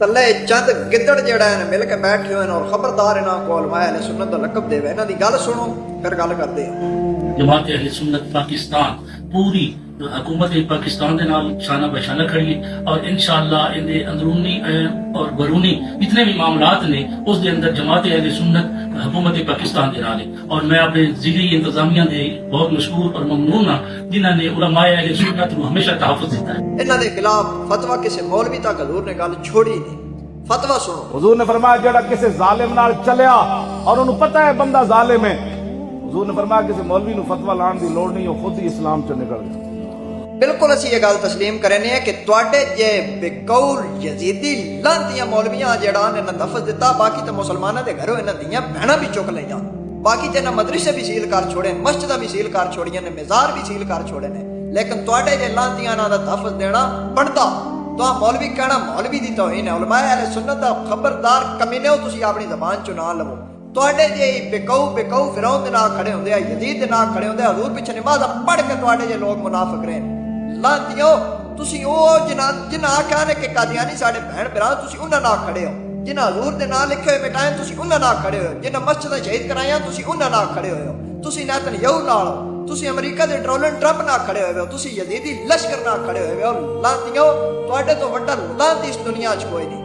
तले चंद गिद्दड़ जेड़ा है मिल के बैठे हुए और खबरदार इन्हां को उलमाए अहले सुन्नत दा लकब देवे। इन्हां दी गल सुनो फिर गल करदे हां। जमात अहले सुन्नत पाकिस्तान पूरी हुकूमत पाकिस्तान के नाल शाना बशाना खड़ी है और इंशाअल्लाह इनके अंदरूनी और बरूनी जितने भी मामलात ने उस दे अंदर जमात अहले सुन्नत हुकूमत पाकिस्तान के नाल है। और मैं अपने जिली इंतजामिया के बहुत मशहूर और ममनून हाँ जिन्होंने उलमाए अहले सुन्नत को हमेशा तहफ़्फ़ुज़ दिता है। इन्हां दे खिलाफ फतवा किसी मौलवी तक हजूर ने गल छोड़ी नहीं। फतवा सुनो। हुजूर ने फरमाया जेड़ा किसी जालिम नाल चलिया और उन्हें पता है बंदा जालिम है, हुजूर ने फरमाया किसी मौलवी को फतवा लाने की लोड़ नहीं, वो खुद ही इस्लाम चो निकल गया। बिल्कुल असी ये गल तस्लीम करने कि तुहाडे जे बेकौल यजीदी लांतियां मौलवियां जेड़ा इन्हां दफज दिता, बाकी तो मुसलमानां दे घरों इन्हां दियां भैणां भी चुक लईयां, बाकी ते इन्हां मदरसे भी सील कर छोड़े, मस्जिदां भी सील कर छोड़ियां ने, मज़ार भी सील कर छोड़े ने। लेकिन तुहाडे जे लांतियां नां दा दफज देना बनदा तो मौलवी कहना मौलवी दी तौहीन है। उलमाए अहले सुन्नत दा खबरदार कमीने तुसी अपनी ज़बान चो ना लवो। तुहाडे जे बेकऊ फिरौन दे नाल खड़े हुंदे, यजीद दे नाल खड़े हुंदे, हजूर पिछे नमाज़ पढ़ के तुहाडे जे लोग मुनाफिक रहे लांतियो तुसी ओ जिन्हां आख्या ने कि कादियानी साडे भैन भरा तुसी उन्हां नाल खड़े हो, जिन्हां हजूर दे नाल लिखे हुए मिटाए तुसी उन्हां नाल खड़े हो, जिन्हां मस्जिदां शहीद कराइयां तुसी उन्हां नाल खड़े हो, तुसी नेतन्याहू नाल हो, तुसी अमेरिका दे डोनाल्ड ट्रंप नाल खड़े हो, तुसी यजीदी लश्कर नाल खड़े हो। लांतियो तुहाडे तो वड्डा लांती इस दुनिया च कोई नहीं।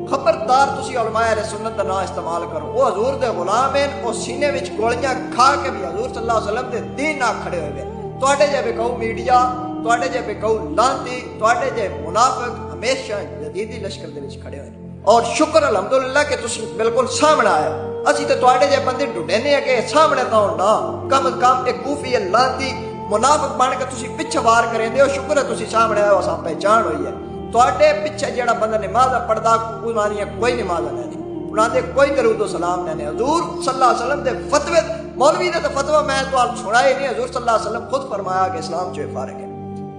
खबरदार तुसी उलमाए अहले सुन्नत दा नाम इस्तेमाल करो। वो हजूर दे गुलाम हैं, वो सीने विच गोलियां खा के भी हजूर सल्लल्लाहु अलैहि वसल्लम दे दीन नाल खड़े हुए। तुहाडे जे बेकऊ मीडिया, तुहाडे जे बेकऊ लांती, तुहाडे जे मुनाफिक हमेशा यजीदी लश्कर दे विच खड़े हुए। और शुक्र अलहमदुलिल्लाह कि तुसी बिल्कुल सामने आए। असी तो तुहाडे जे बंदे ढूंढने हैं कि सामने तो ना कम अज कम एक कूफी लांती मुनाफिक बन के तुसी पिछे वार करेंदे हो। शुक्र है तुसी सामने आए हो, असां पहचान हुई है। तुहाडे पिछे जेड़ा बंदा नमाज पढ़दा उन्हां कोई नमाज नहीं, उन्हां दे कोई दरूद सलाम नहीं। हजूर सल्लल्लाहु अलैहि वसल्लम दे फतवे मौलवी ने तो फतवा मैं तुहानू सुनाया नहीं। हजूर सल्लल्लाहु अलैहि वसल्लम खुद फरमाया कि इस्लाम चो फारिग है।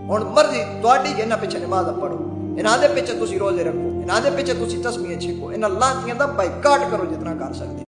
हुण मर्जी तुहाडी जे इन्हां पिछे नमाज पढ़ो, इन्हां दे पिछे तुसी रोजे रखो, इन्हां दे पिछे तुसी तस्बीह छको, इन्हां लांतियां दा बाइकाट करो जितना कर सकदे।